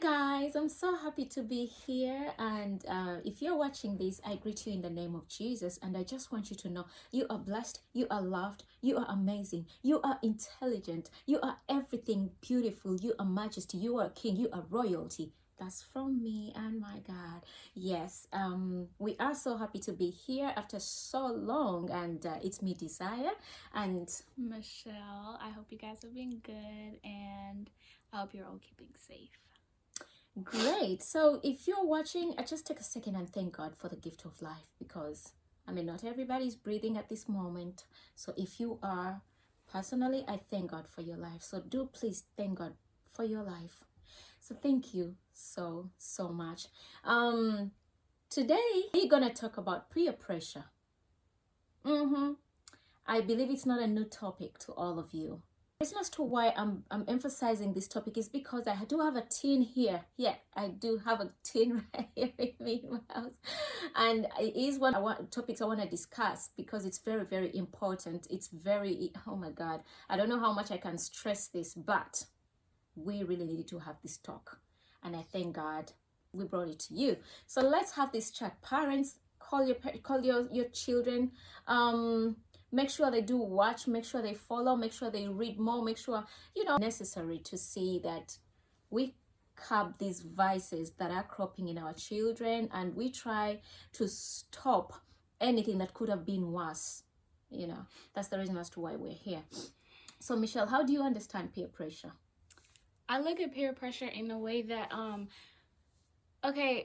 guys, I'm so happy to be here. And if you're watching this, I greet you in the name of Jesus. And I just want you to know you are blessed, you are loved, you are amazing, you are intelligent, you are everything beautiful, you are majesty, you are king, you are royalty. That's from me and my God. Yes, we are so happy to be here after so long, and it's me, Desire, and Michelle. I hope you guys are being good, and I hope you're all keeping safe. great. So if you're watching, I just take a second and thank God for the gift of life, because not everybody's breathing at this moment. So if you are, personally, I thank God for your life. So do please thank God for your life. So thank you so much. Today we're gonna talk about peer pressure. I believe it's not a new topic to all of you. The reason as to why I'm emphasizing this topic is because I do have a teen here. Yeah, I do have a teen right here with me in my house, and it is one topics I want to discuss because it's very important. It's very, oh my God, I don't know how much I can stress this, but we really need to have this talk, and I thank God we brought it to you. So let's have this chat. Parents, call your children. Make sure they do watch, make sure they follow, make sure they read more, make sure necessary to see that we curb these vices that are cropping in our children, and we try to stop anything that could have been worse. That's the reason as to why we're here. So Michelle, how do you understand peer pressure? I look at peer pressure in a way that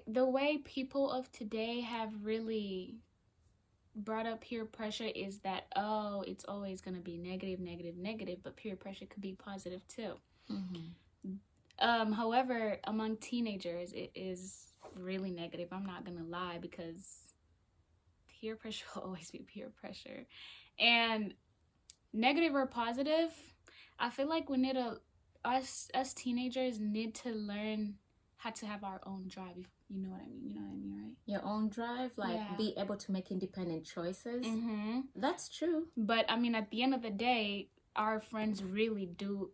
the way people of today have really brought up peer pressure is that it's always going to be negative, but peer pressure could be positive too. However, among teenagers it is really negative. I'm not gonna lie, because peer pressure will always be peer pressure. And negative or positive, I feel like we need us teenagers need to learn how to have our own drive. You know what I mean, right? Your own drive, be able to make independent choices. That's true. But at the end of the day, our friends really do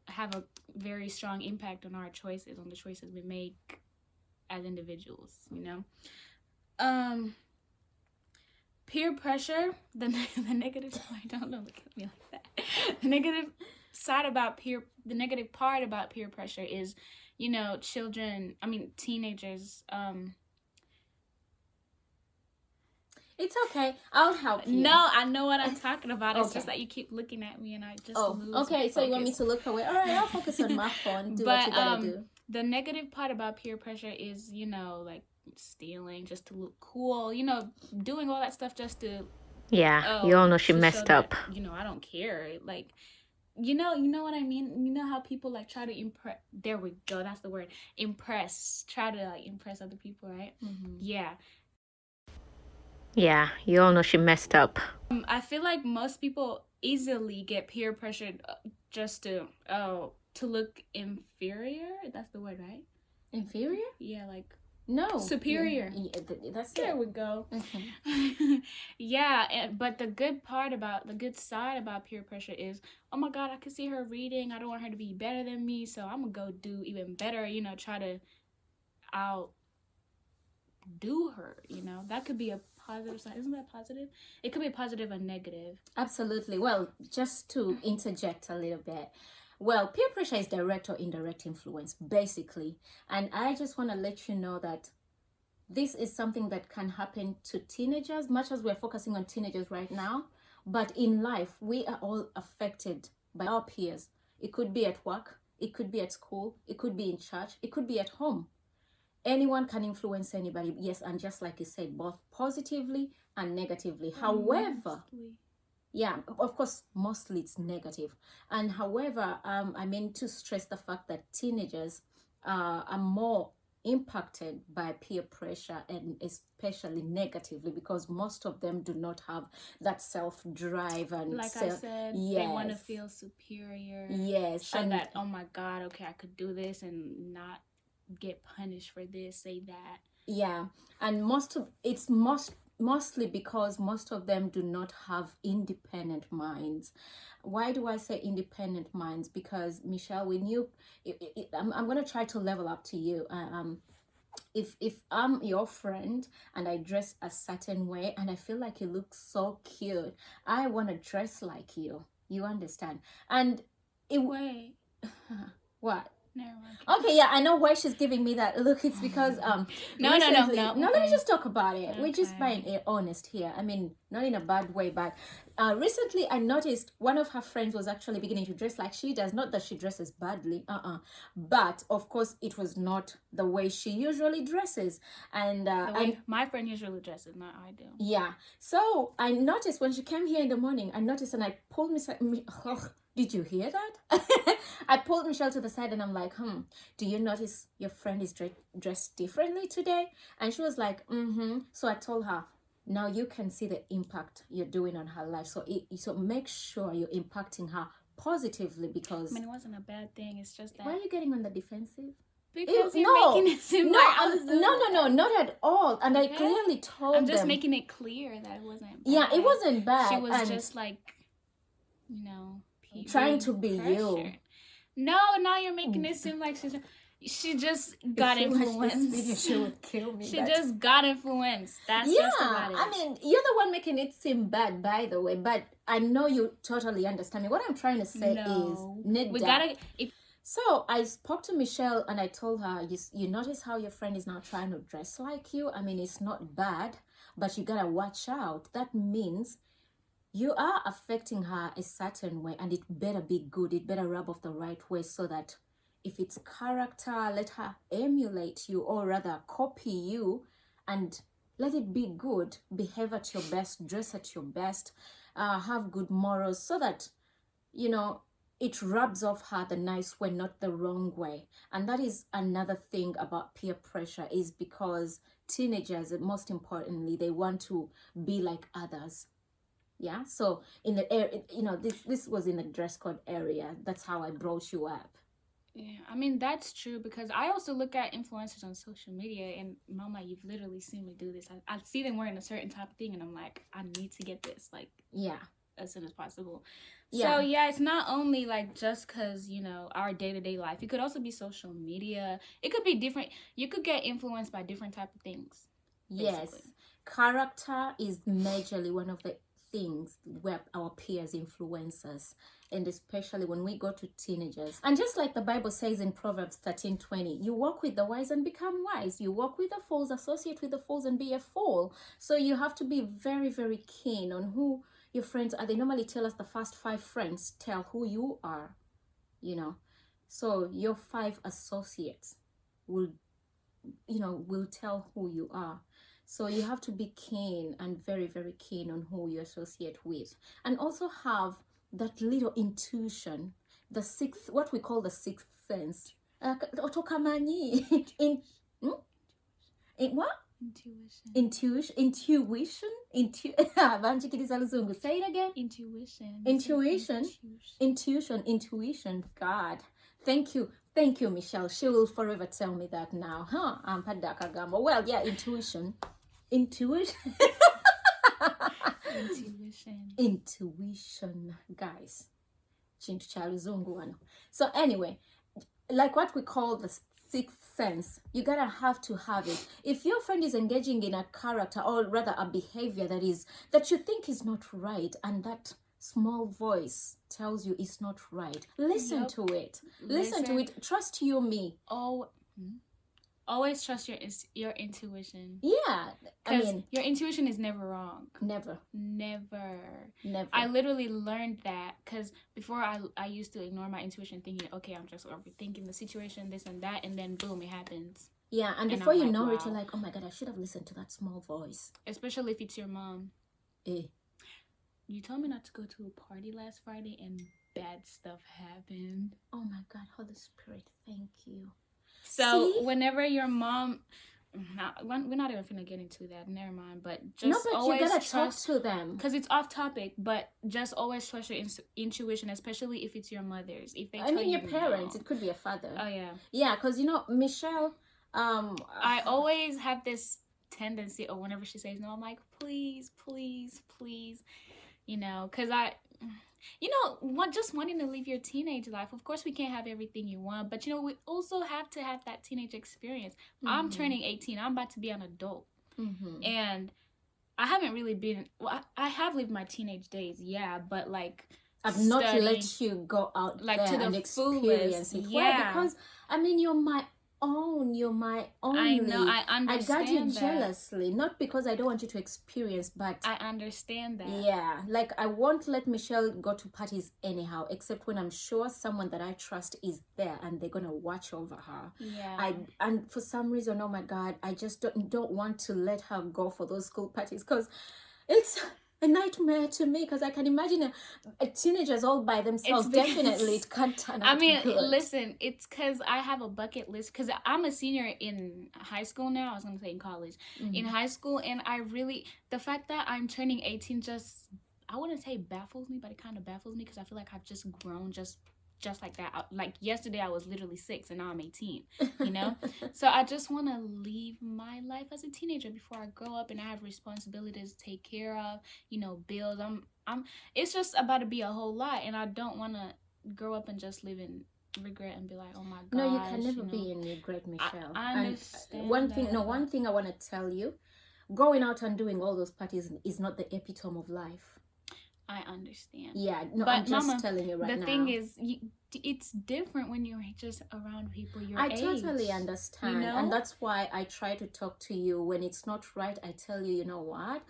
have a very strong impact on our choices, on the choices we make as individuals, Peer pressure, the negative side, don't look at me like that. The negative part about peer pressure is, teenagers, It's okay. I'll help you. No, I know what I'm talking about. It's just that you keep looking at me and I just lose okay. So you want me to look away? All right, I'll focus on my phone. Do what you gotta do. The negative part about peer pressure is, like stealing just to look cool, doing all that stuff just to... Yeah, you all know she messed up. That, I don't care. Like, you know what I mean? You know how people try to impress... There we go. That's the word. Impress. Try to impress other people, right? Yeah. Yeah, you all know she messed up. I feel like most people easily get peer pressured just to look inferior. That's the word, right? Inferior? Yeah, no. Superior. Yeah, that's there. We go. Yeah, but the good side about peer pressure is, oh my God, I can see her reading. I don't want her to be better than me, so I'm gonna go do even better. Try to outdo her. That could be a positive side. Isn't that positive? It could be positive and negative. Absolutely. Well, just to interject a little bit. Well, peer pressure is direct or indirect influence, basically. And I just want to let you know that this is something that can happen to teenagers, much as we're focusing on teenagers right now. But in life, we are all affected by our peers. It could be at work, it could be at school, it could be in church, it could be at home. Anyone can influence anybody, yes, and just like you said, both positively and negatively. However, yeah, of course, mostly it's negative. And however, I mean to stress the fact that teenagers are more impacted by peer pressure, and especially negatively, because most of them do not have that self-drive and I said, they want to feel superior. Yes. So that, oh my God, okay, I could do this and not get punished for this, say that. Yeah, and mostly because most of them do not have independent minds. Why do I say independent minds? Because Michelle, when you, I'm going to try to level up to you. If I'm your friend and I dress a certain way and I feel like you look so cute, I want to dress like you. You understand? And Wait. what? Never mind. Okay, yeah, I know why she's giving me that look. It's because No. let me just talk about it. Okay. We're just being honest here. I mean, not in a bad way, but recently I noticed one of her friends was actually beginning to dress like she does. Not that she dresses badly, but of course it was not the way she usually dresses. And my friend usually dresses, not I do. Yeah, so I noticed when she came here in the morning. I noticed and I pulled did you hear that? I pulled Michelle to the side and I'm like, do you notice your friend is dressed differently today? And she was like, So I told her, now you can see the impact you're doing on her life. So make sure you're impacting her positively, because I mean, it wasn't a bad thing. It's just that. Why are you getting on the defensive? Because you're making it seem like no, not at all. And I clearly told them. I'm just making it clear that it wasn't bad. Yeah, it wasn't bad. She was just like, trying to be you. No, now you're making it seem like she just got influenced. She would kill me. She just got influenced. That's just about it. I mean, you're the one making it seem bad, by the way. But I know you totally understand me. What I'm trying to say is, So I spoke to Michelle and I told her, you notice how your friend is now trying to dress like you? I mean, it's not bad, but you gotta watch out. That means you are affecting her a certain way, and it better be good. It better rub off the right way, so that if it's character, let her emulate you, or rather copy you, and let it be good. Behave at your best, dress at your best, have good morals, so that, it rubs off her the nice way, not the wrong way. And that is another thing about peer pressure, is because teenagers, most importantly, they want to be like others. Yeah, so in the area, this was in the dress code area. That's how I brought you up. Yeah, I mean, that's true, because I also look at influencers on social media, and Mama, you've literally seen me do this. I see them wearing a certain type of thing, and I'm like, I need to get this, like, as soon as possible. So yeah, it's not only like just because, our day-to-day life. It could also be social media. It could be different. You could get influenced by different type of things. Basically. Yes, character is majorly one of the things where our peers influence us, and especially when we go to teenagers. And just like the Bible says in Proverbs 13:20, you walk with the wise and become wise. You walk with the fools, associate with the fools, and be a fool. So you have to be very, very keen on who your friends are. They normally tell us the first 5 friends tell who you are, So your 5 associates will tell who you are. So you have to be keen and very, very keen on who you associate with, and also have that little intuition, what we call the sixth sense. Otokamanyi. In what? Intuition. Say it again. Intuition. God, thank you, Michelle. She will forever tell me that now. Well, yeah, intuition, guys. So anyway, like what we call the sixth sense, you gotta have to have it. If your friend is engaging in a character, or rather a behavior that you think is not right, and that small voice tells you it's not right, listen to it. Listen to it. Trust you, me. Always trust your intuition. Yeah, your intuition is never wrong. Never. I literally learned that because before I used to ignore my intuition, thinking, okay, I'm just overthinking the situation, this and that, and then boom, it happens. Yeah, and before you know it, you're like, oh my God, I should have listened to that small voice. Especially if it's your mom. You told me not to go to a party last Friday, and bad stuff happened. Oh my God, Holy Spirit, thank you. So whenever your mom, we're not even gonna get into that. Never mind. But just always you gotta talk to them, because it's off topic. But just always trust your intuition, especially if it's your mother's. If they tell your parents, it could be a father. Oh yeah. Yeah, because Michelle. I always have this tendency, or whenever she says no, I'm like, please, please, please, because just wanting to live your teenage life. Of course, we can't have everything you want, but we also have to have that teenage experience. I'm turning 18. I'm about to be an adult, and I haven't really been. Well, I have lived my teenage days, yeah, but like I've not let you go out like there to and the experience fullest. it. Yeah, Why? Because I mean, you're my own. You're my only. I know. I understand. I got you that. jealously, not because I don't want you to experience, but I understand that. Yeah, like I won't let Michelle go to parties anyhow, except when I'm sure someone that I trust is there and they're gonna watch over her. Yeah. And for some reason, oh my God, I just don't want to let her go for those school parties because it's a nightmare to me, because I can imagine teenagers all by themselves. Definitely it can't turn out good. Listen, it's because I have a bucket list, because I'm a senior in high school now. I was going to say in college. In high school, and the fact that I'm turning 18 just, I wouldn't say baffles me, but it kind of baffles me, because I feel like I've just grown just like that. Like yesterday I was literally 6 and now I'm 18, so I just want to live my life as a teenager before I grow up and I have responsibilities to take care of, bills. It's just about to be a whole lot, and I don't want to grow up and just live in regret and be like, oh my god. No, you can never be in regret, Michelle. I understand. And one thing I want to tell you, going out and doing all those parties is not the epitome of life. I understand. Yeah, no, but I'm just Mama, telling you right now. The thing is, it's different when you're just around people your age. I totally understand. And that's why I try to talk to you. When it's not right, I tell you, you know what?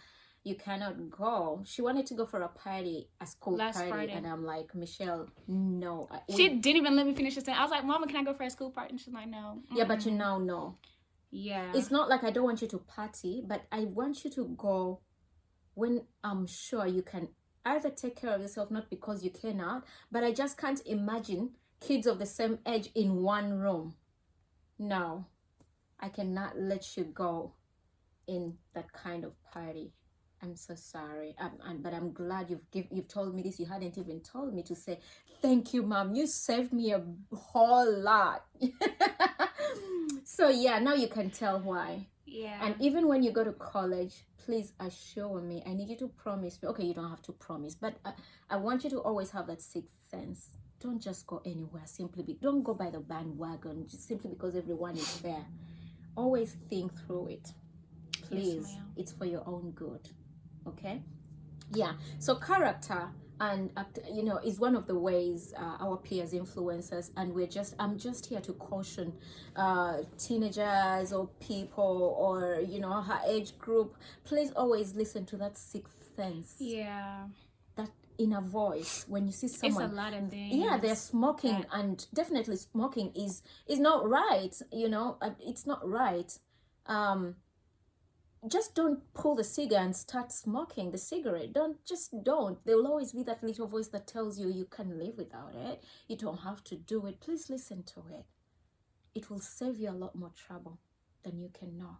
You cannot go. She wanted to go for a party, a school last party. Friday. And I'm like, Michelle, no. She didn't even let me finish the sentence. I was like, Mama, can I go for a school party? And she's like, no. Yeah, but you now know. Yeah. It's not like I don't want you to party, but I want you to go when I'm sure you can either take care of yourself, not because you cannot, but I just can't imagine kids of the same age in one room. No, I cannot let you go in that kind of party. I'm so sorry, but I'm glad you've told me this. You hadn't even told me to say thank you, Mom. You saved me a whole lot. So yeah, now you can tell why. Yeah. And even when you go to college, please assure me. I need you to promise me. Okay, you don't have to promise, but I want you to always have that sixth sense. Don't just go anywhere don't go by the bandwagon just simply because everyone is there. Always think through it. Please, yes, it's for your own good. Okay? Yeah. So character and is one of the ways our peers influence us, and I'm just here to caution teenagers or people or her age group. Please always listen to that sixth sense. Yeah. That inner voice when you see someone. It's a lot of things. Yeah, they're smoking, and definitely smoking is not right. It's not right. Just don't pull the cigarette and start smoking the cigarette. Don't. There will always be that little voice that tells you you can live without it. You don't have to do it. Please listen to it. It will save you a lot more trouble than you can know.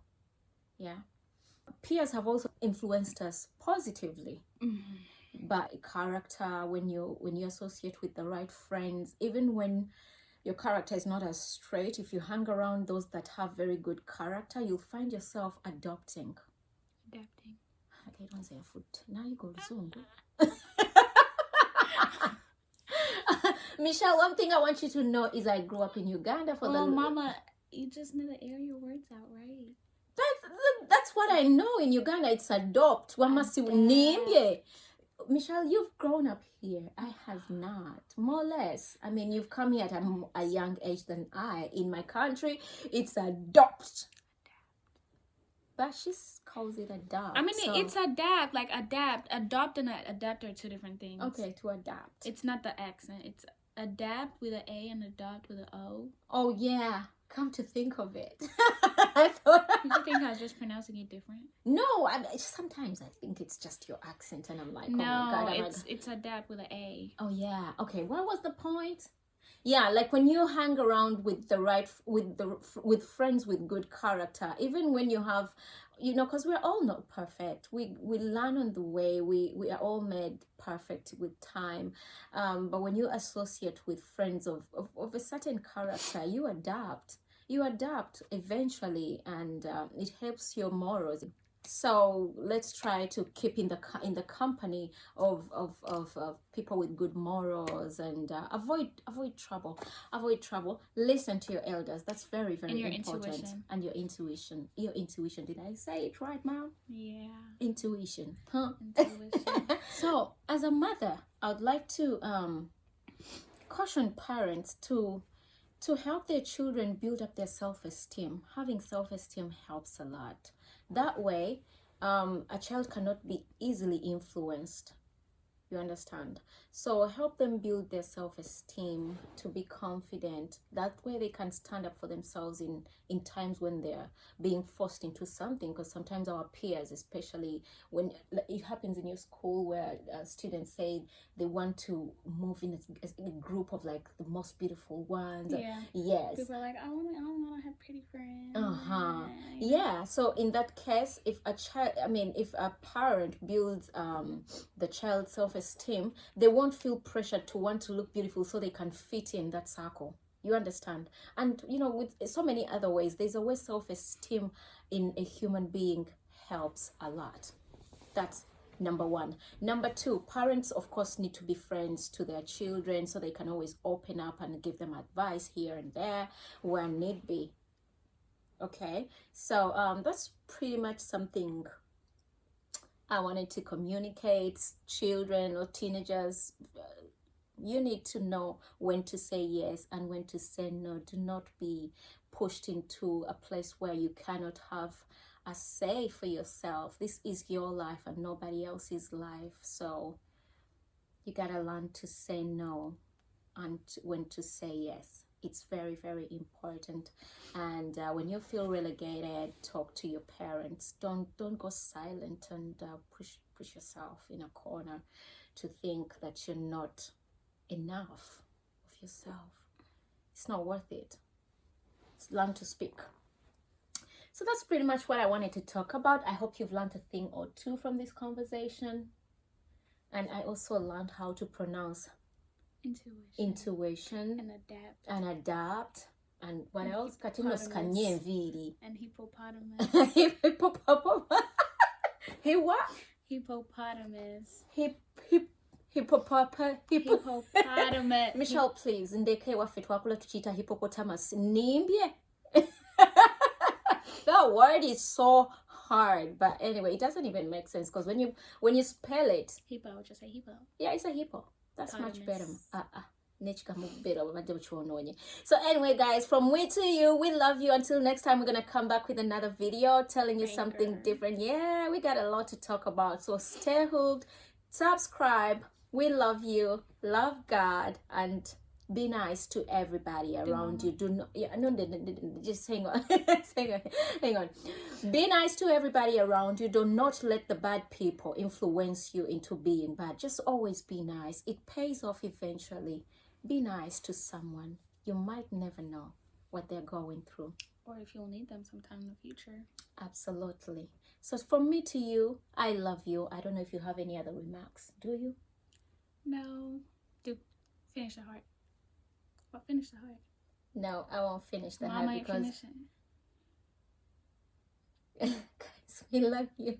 Yeah. Peers have also influenced us positively. By character, when you associate with the right friends, even when your character is not as straight, if you hang around those that have very good character, you'll find yourself adapting. Okay, don't say a foot. Now you go Zungu. Michelle, one thing I want you to know is I grew up in Uganda for Mama, you just need to air your words out right. That's what I know. In Uganda, it's adopt. Michelle, you've grown up here. I have not. More or less. I mean, you've come here at a young age than I. In my country, it's adopt. But she calls it adopt. I mean, it's adapt. Like adapt. Adopt and adapt are two different things. Okay, to adapt. It's not the accent. It's adapt with an A and adopt with an O. Oh, yeah. Come to think of it. You think I was just pronouncing it different? No, sometimes I think it's just your accent, and I'm like, no, oh my God. It's adapt with an A. Oh yeah. Okay. What was the point? Yeah, like when you hang around with with friends with good character, even when you have, because we're all not perfect. We learn on the way. We are all made perfect with time. But when you associate with friends of a certain character, you adapt. you adapt eventually, and it helps your morals. So let's try to keep in the company of people with good morals, and avoid trouble. Avoid trouble. Listen to your elders. That's very, very And your important. intuition. And your intuition. Your intuition. Did I say it right, Mom? Yeah. Intuition. Huh? Intuition. So as a mother, I would like to caution parents to help their children build up their self-esteem. Having self-esteem helps a lot. That way, a child cannot be easily influenced. You understand? So help them build their self-esteem, to be confident. That way they can stand up for themselves in times when they're being forced into something. Because sometimes our peers, especially when it happens in your school, where students say they want to move in a group of like the most beautiful ones. Yeah. Yes. People are like, I want to have pretty friends. Yeah. So in that case, if a parent builds the child's self-esteem, they won't feel pressured to want to look beautiful, so they can fit in that circle. You understand? And with so many other ways, there's always self-esteem in a human being helps a lot. That's number one. Number two, parents of course need to be friends to their children, so they can always open up and give them advice here and there where need be. Okay, so that's pretty much something I wanted to communicate. Children or teenagers, you need to know when to say yes and when to say no. Do not be pushed into a place where you cannot have a say for yourself. This is your life and nobody else's life. So you gotta learn to say no and when to say yes. It's very, very important. And when you feel relegated, talk to your parents. Don't go silent and push yourself in a corner to think that you're not enough of yourself. It's not worth it. Learn to speak. So that's pretty much what I wanted to talk about. I hope you've learned a thing or two from this conversation. And I also learned how to pronounce intuition and adapt. And what else? And hippopotamus. He what? Hippopotamus. Hippopotamus. Michelle, please. Ndeke waffe twakula tukiita hippopotamus. Nimbye. That word is so hard, but anyway, it doesn't even make sense, because when you spell it, Hippo, just say hippo. Yeah, it's a hippo. That's Potamus. much better. So anyway, guys, from we to you, we love you. Until next time, we're gonna come back with another video telling you something different. Yeah, we got a lot to talk about, so stay hooked, subscribe. We love you, love God, and be nice to everybody around you. Do not, yeah, no, just hang on. hang on. Be nice to everybody around you. Do not let the bad people influence you into being bad. Just always be nice. It pays off eventually. Be nice to someone. You might never know what they're going through, or if you'll need them sometime in the future. Absolutely. So from me to you, I love you. I don't know if you have any other remarks. Do you? No. Do finish the heart. Well, finish the heart. No, I won't finish the heart because finish it. guys, we love you.